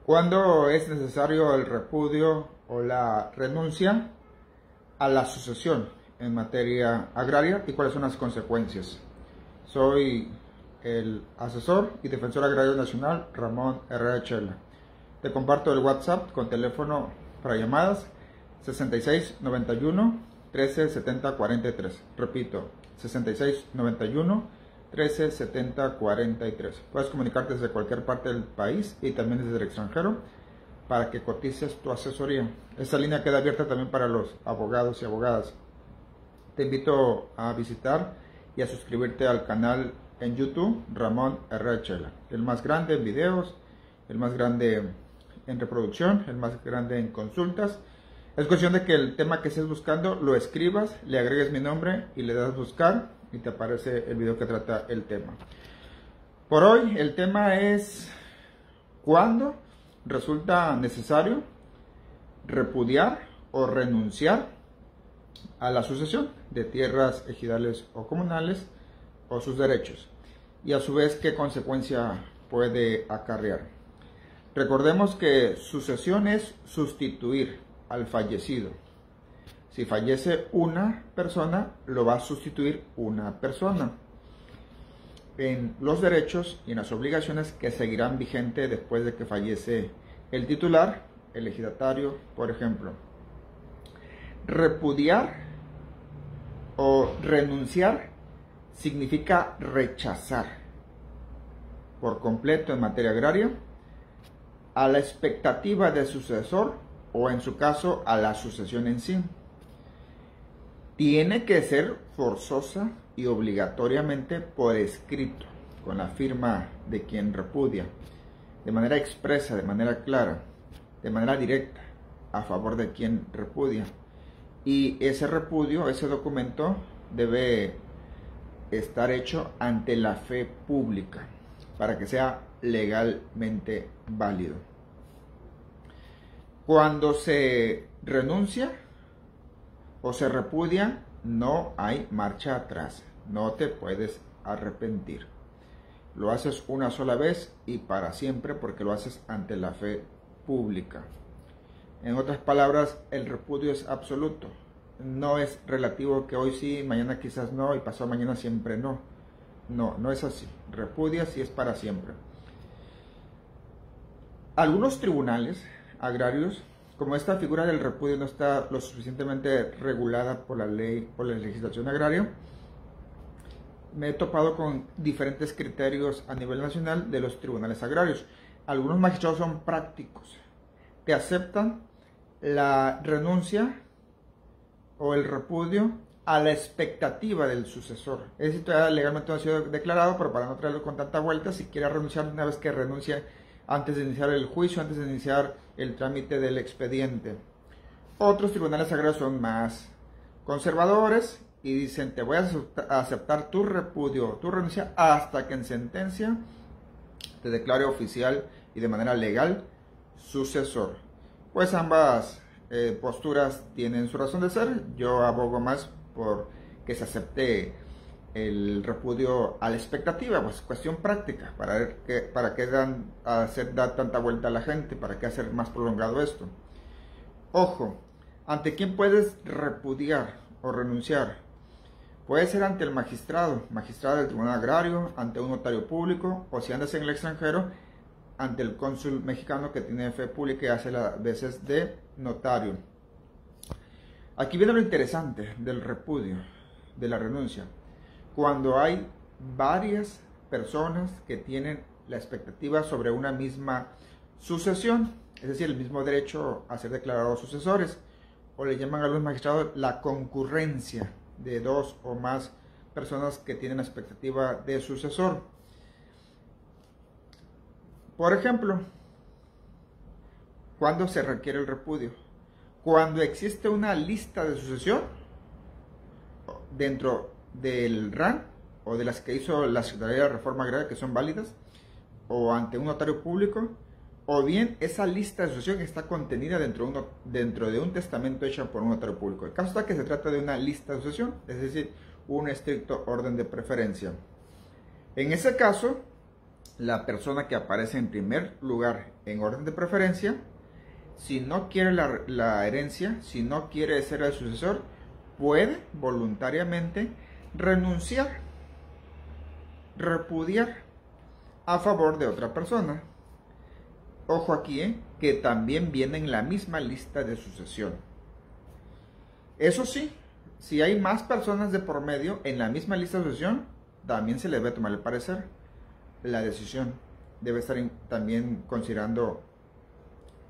¿Cuándo es necesario el repudio o la renuncia a la sucesión en materia agraria y cuáles son las consecuencias? Soy el asesor y defensor agrario nacional Ramón Herrera Chela. Te comparto el WhatsApp con teléfono para llamadas 6691 13 70 43. Repito, 6691 13 70 43. Puedes comunicarte desde cualquier parte del país y también desde el extranjero para que cotices tu asesoría. Esta línea queda abierta también para los abogados y abogadas. Te invito a visitar y a suscribirte al canal en YouTube Ramón Herrera Chela, el más grande en videos, el más grande en reproducción, el más grande en consultas. Es cuestión de que el tema que estés buscando lo escribas, le agregues mi nombre y le das buscar y te aparece el video que trata el tema. Por hoy el tema es ¿cuándo resulta necesario repudiar o renunciar a la sucesión de tierras ejidales o comunales o sus derechos? Y a su vez, ¿qué consecuencia puede acarrear? Recordemos que sucesión es sustituir al fallecido. Si fallece una persona, lo va a sustituir una persona en los derechos y en las obligaciones que seguirán vigentes después de que fallece el titular, el ejidatario, por ejemplo. Repudiar o renunciar significa rechazar por completo en materia agraria a la expectativa del sucesor o en su caso a la sucesión en sí. Tiene que ser forzosa y obligatoriamente por escrito, con la firma de quien repudia, de manera expresa, de manera clara, de manera directa, a favor de quien repudia. Y ese repudio, ese documento, debe estar hecho ante la fe pública, para que sea legalmente válido. Cuando se renuncia o se repudia, no hay marcha atrás, no te puedes arrepentir. Lo haces una sola vez y para siempre porque lo haces ante la fe pública. En otras palabras, el repudio es absoluto, no es relativo que hoy sí, mañana quizás no y pasado mañana siempre no. No es así, repudias y es para siempre. Algunos tribunales agrarios, como esta figura del repudio no está lo suficientemente regulada por la ley o la legislación agraria, me he topado con diferentes criterios a nivel nacional de los tribunales agrarios. Algunos magistrados son prácticos, te aceptan la renuncia o el repudio a la expectativa del sucesor. Es decir, todavía legalmente no ha sido declarado, pero para no traerlo con tanta vuelta, si quiere renunciar, una vez que renuncia antes de iniciar el juicio, antes de iniciar el trámite del expediente. Otros tribunales agrarios son más conservadores y dicen, te voy a aceptar tu repudio, tu renuncia, hasta que en sentencia te declare oficial y de manera legal sucesor. Pues ambas posturas tienen su razón de ser. Yo abogo más por que se acepte el repudio a la expectativa, pues cuestión práctica, para qué dar tanta vuelta a la gente, para qué hacer más prolongado esto. Ojo, ¿ante quién puedes repudiar o renunciar? Puede ser ante el magistrado del Tribunal Agrario, ante un notario público, o si andas en el extranjero, ante el cónsul mexicano que tiene fe pública y hace las veces de notario. Aquí viene lo interesante del repudio, de la renuncia. Cuando hay varias personas que tienen la expectativa sobre una misma sucesión, es decir, el mismo derecho a ser declarados sucesores, o le llaman a los magistrados la concurrencia de dos o más personas que tienen la expectativa de sucesor. Por ejemplo, ¿cuándo se requiere el repudio? Cuando existe una lista de sucesión dentro del RAN o de las que hizo la Secretaría de Reforma Agraria que son válidas, o ante un notario público, o bien esa lista de sucesión está contenida dentro de un testamento hecho por un notario público. El caso está que se trata de una lista de sucesión, es decir, un estricto orden de preferencia. En ese caso, la persona que aparece en primer lugar en orden de preferencia, si no quiere la herencia, si no quiere ser el sucesor, puede voluntariamente renunciar, repudiar a favor de otra persona. Ojo aquí, que también viene en la misma lista de sucesión. Eso sí, si hay más personas de por medio en la misma lista de sucesión, también se le debe tomar el parecer. La decisión debe estar también considerando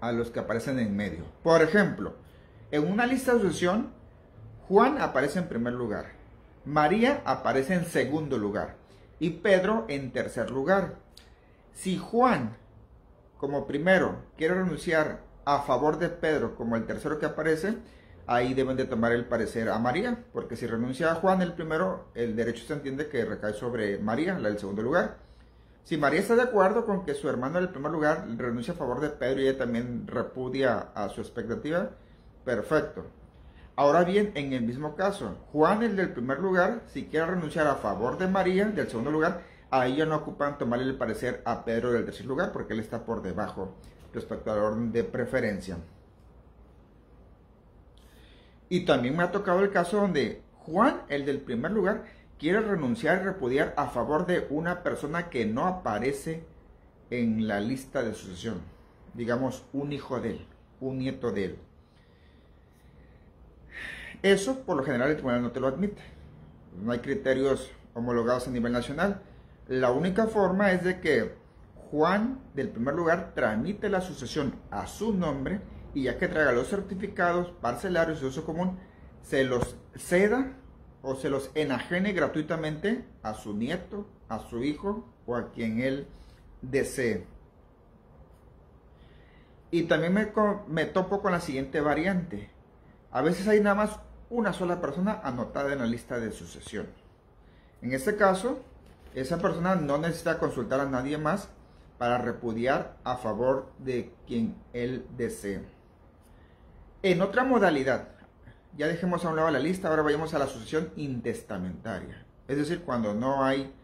a los que aparecen en medio. Por ejemplo, en una lista de sucesión, Juan aparece en primer lugar, María aparece en segundo lugar y Pedro en tercer lugar. Si Juan, como primero, quiere renunciar a favor de Pedro como el tercero que aparece, ahí deben de tomar el parecer a María, porque si renuncia a Juan el primero, el derecho se entiende que recae sobre María, la del segundo lugar. Si María está de acuerdo con que su hermano del primer lugar renuncia a favor de Pedro y ella también repudia a su expectativa, perfecto. Ahora bien, en el mismo caso, Juan, el del primer lugar, si quiere renunciar a favor de María del segundo lugar, ahí ya no ocupan tomarle el parecer a Pedro del tercer lugar porque él está por debajo respecto al orden de preferencia. Y también me ha tocado el caso donde Juan, el del primer lugar, quiere renunciar y repudiar a favor de una persona que no aparece en la lista de sucesión. Digamos, un hijo de él, un nieto de él. Eso, por lo general, el tribunal no te lo admite. No hay criterios homologados a nivel nacional. La única forma es de que Juan, del primer lugar, tramite la sucesión a su nombre y ya que traiga los certificados parcelarios de uso común, se los ceda o se los enajene gratuitamente a su nieto, a su hijo o a quien él desee. Y también me topo con la siguiente variante. A veces hay nada más una sola persona anotada en la lista de sucesión. En este caso, esa persona no necesita consultar a nadie más para repudiar a favor de quien él desee. En otra modalidad, ya dejemos a un lado la lista, ahora vayamos a la sucesión intestamentaria. Es decir, cuando no hay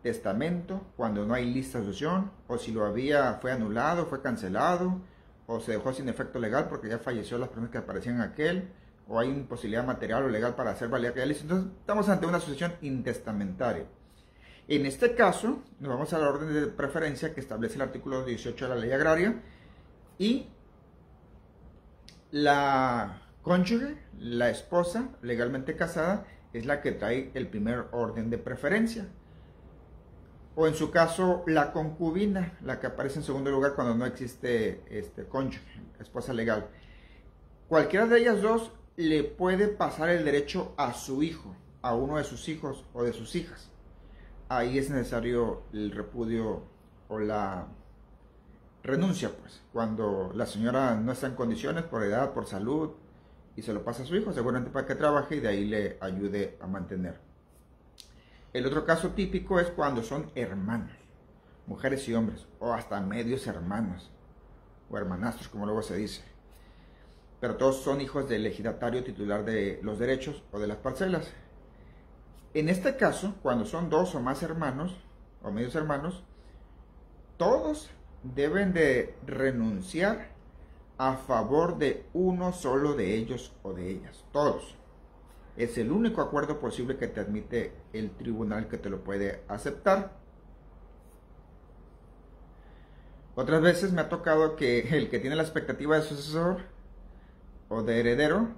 testamento, cuando no hay lista de sucesión, o si lo había fue anulado, fue cancelado, o se dejó sin efecto legal porque ya falleció las personas que aparecían en aquel, o hay imposibilidad material o legal para hacer validar aquella lista. Entonces, estamos ante una sucesión intestamentaria. En este caso, nos vamos a la orden de preferencia que establece el artículo 18 de la ley agraria y la cónyuge, la esposa legalmente casada, es la que trae el primer orden de preferencia. O en su caso, la concubina, la que aparece en segundo lugar cuando no existe cónyuge, esposa legal. Cualquiera de ellas dos le puede pasar el derecho a su hijo, a uno de sus hijos o de sus hijas. Ahí es necesario el repudio o la renuncia, pues, cuando la señora no está en condiciones por edad, por salud, y se lo pasa a su hijo, seguramente para que trabaje y de ahí le ayude a mantener. El otro caso típico es cuando son hermanos, mujeres y hombres, o hasta medios hermanos, o hermanastros, como luego se dice. Pero todos son hijos del ejidatario titular de los derechos o de las parcelas. En este caso, cuando son dos o más hermanos, o medios hermanos, todos deben de renunciar a favor de uno solo de ellos o de ellas. Todos. Es el único acuerdo posible que te admite el tribunal que te lo puede aceptar. Otras veces me ha tocado que el que tiene la expectativa de sucesor o de heredero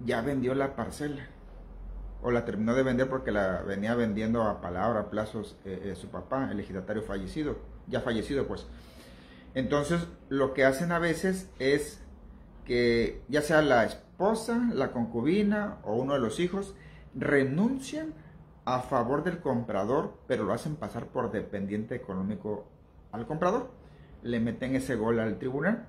ya vendió la parcela o la terminó de vender porque la venía vendiendo a palabra, a plazos su papá, el ejidatario fallecido, ya fallecido pues. Entonces lo que hacen a veces es que ya sea la esposa, la concubina o uno de los hijos renuncian a favor del comprador, pero lo hacen pasar por dependiente económico al comprador. Le meten ese gol al tribunal.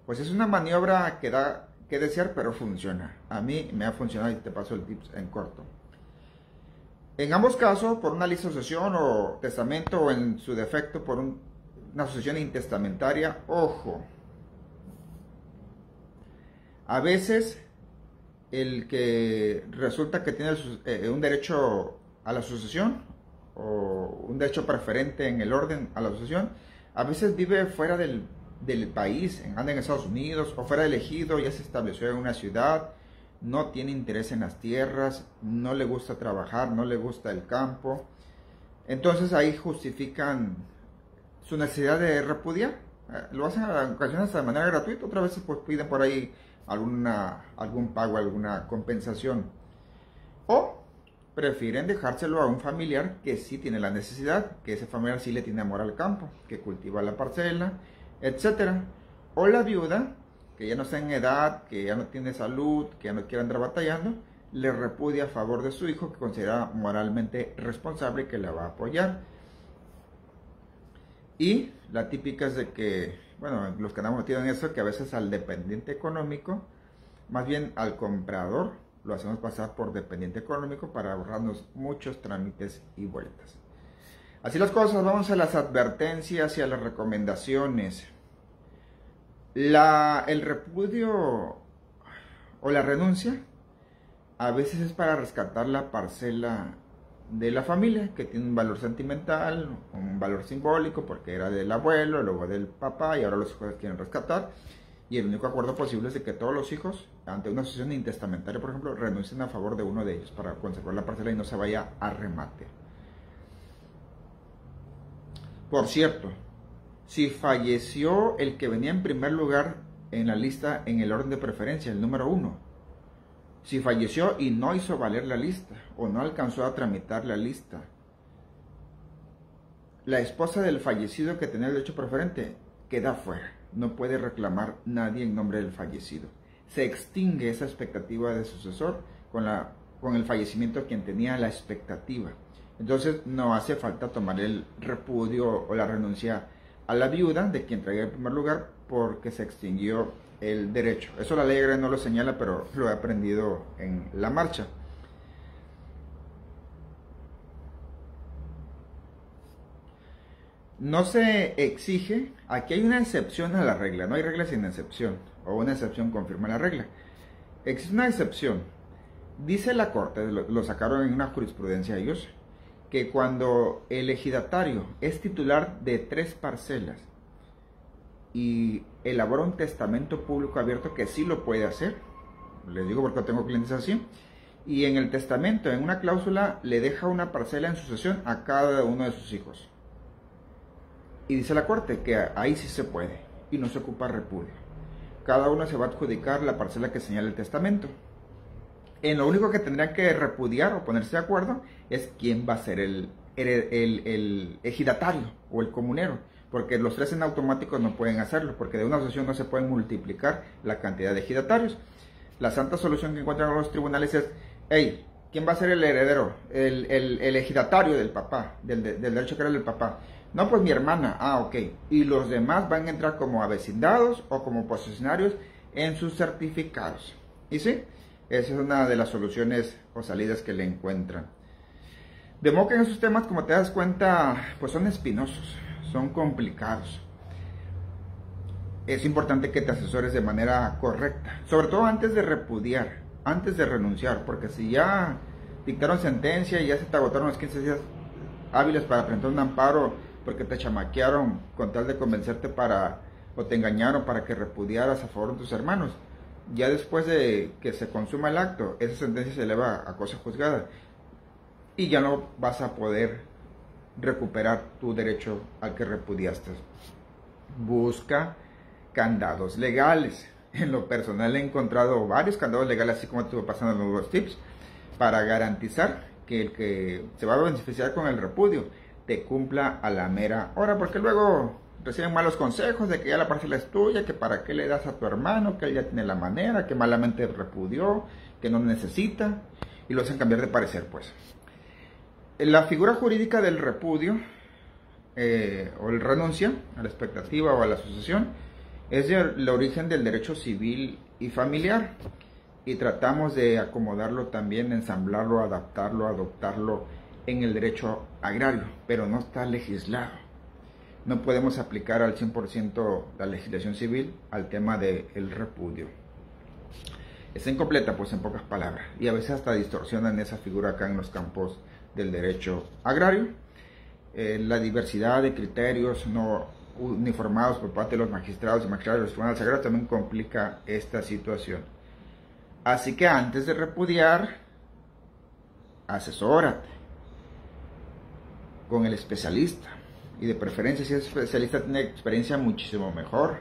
Pues es una maniobra que da que desear, pero funciona. A mí me ha funcionado y te paso el tips en corto. En ambos casos, por una lista de sucesión o testamento, o en su defecto por una sucesión intestamentaria, ojo. A veces el que resulta que tiene un derecho a la sucesión o un derecho preferente en el orden a la sucesión, a veces vive fuera del país, anda en Estados Unidos o fuera del ejido, ya se estableció en una ciudad, no tiene interés en las tierras, no le gusta trabajar, no le gusta el campo. Entonces ahí justifican su necesidad de repudiar. Lo hacen en ocasiones de manera gratuita, otras veces pues piden por ahí algún pago, alguna compensación. O prefieren dejárselo a un familiar que sí tiene la necesidad, que ese familiar sí le tiene amor al campo, que cultiva la parcela, etc. O la viuda, que ya no está en edad, que ya no tiene salud, que ya no quiere andar batallando, le repudia a favor de su hijo, que considera moralmente responsable y que la va a apoyar. Y la típica es de que, bueno, los que andamos metidos en eso, que a veces al dependiente económico, más bien al comprador, lo hacemos pasar por dependiente económico para ahorrarnos muchos trámites y vueltas. Así las cosas, vamos a las advertencias y a las recomendaciones. El repudio o la renuncia a veces es para rescatar la parcela de la familia, que tiene un valor sentimental, un valor simbólico, porque era del abuelo, luego del papá, y ahora los hijos quieren rescatar. Y el único acuerdo posible es de que todos los hijos, ante una sucesión intestamentaria, por ejemplo, renuncien a favor de uno de ellos para conservar la parcela y no se vaya a remate. Por cierto, si falleció el que venía en primer lugar en la lista en el orden de preferencia, el número 1, si falleció y no hizo valer la lista o no alcanzó a tramitar la lista, la esposa del fallecido que tenía el derecho preferente queda fuera. No puede reclamar nadie en nombre del fallecido. Se extingue esa expectativa de sucesor con el fallecimiento de quien tenía la expectativa. Entonces no hace falta tomar el repudio o la renuncia a la viuda de quien traía el primer lugar porque se extinguió el derecho. Eso la ley agraria no lo señala, pero lo he aprendido en la marcha. No se exige, aquí hay una excepción a la regla, no hay regla sin excepción, o una excepción confirma la regla. Existe una excepción, dice la Corte, lo sacaron en una jurisprudencia ellos, que cuando el ejidatario es titular de 3 parcelas y elabora un testamento público abierto, que sí lo puede hacer, les digo porque tengo clientes así, y en el testamento, en una cláusula, le deja una parcela en sucesión a cada uno de sus hijos. Y dice la Corte que ahí sí se puede y no se ocupa repudio. Cada uno se va a adjudicar la parcela que señala el testamento. En lo único que tendrían que repudiar o ponerse de acuerdo es quién va a ser el ejidatario o el comunero, porque los 3 en automático no pueden hacerlo, porque de una asociación no se pueden multiplicar la cantidad de ejidatarios. La santa solución que encuentran los tribunales es, hey, ¿quién va a ser el heredero? El ejidatario del papá, del derecho que era del papá. No, pues mi hermana. Ah, ok. Y los demás van a entrar como avecindados o como posesionarios en sus certificados. ¿Y sí? Esa es una de las soluciones o salidas que le encuentran. De modo que en esos temas, como te das cuenta, pues son espinosos, son complicados. Es importante que te asesores de manera correcta, sobre todo antes de repudiar, antes de renunciar, porque si ya dictaron sentencia y ya se te agotaron los 15 días hábiles para presentar un amparo porque te chamaquearon con tal de convencerte o te engañaron para que repudiaras a favor de tus hermanos, ya después de que se consuma el acto, esa sentencia se eleva a cosa juzgada y ya no vas a poder recuperar tu derecho al que repudiaste. Busca candados legales. En lo personal he encontrado varios candados legales, así como te estuve pasando en los tips, para garantizar que el que se va a beneficiar con el repudio te cumpla a la mera hora, porque luego reciben malos consejos de que ya la parcela es tuya, que para qué le das a tu hermano, que él ya tiene la manera, que malamente repudió, que no necesita, y lo hacen cambiar de parecer, pues. La figura jurídica del repudio o el renuncia a la expectativa o a la sucesión es el origen del derecho civil y familiar, y tratamos de acomodarlo también, ensamblarlo, adaptarlo, adoptarlo en el derecho agrario, pero no está legislado. No podemos aplicar al 100% la legislación civil al tema del repudio. Está incompleta, pues, en pocas palabras, y a veces hasta distorsionan esa figura acá en los campos del derecho agrario. La diversidad de criterios no uniformados por parte de los magistrados y magistradas de los tribunales agrarios también complica esta situación. Así que antes de repudiar, asesórate con el especialista, y de preferencia si el especialista tiene experiencia muchísimo mejor.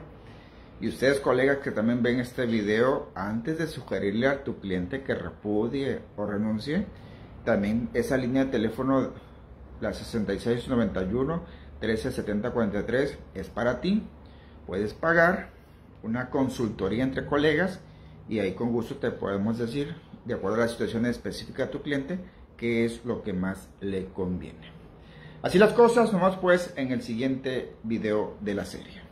Y ustedes, colegas que también ven este video, antes de sugerirle a tu cliente que repudie o renuncie, también esa línea de teléfono, la 6691-137043, es para ti. Puedes pagar una consultoría entre colegas y ahí con gusto te podemos decir, de acuerdo a la situación específica de tu cliente, qué es lo que más le conviene. Así las cosas, nomás pues en el siguiente video de la serie.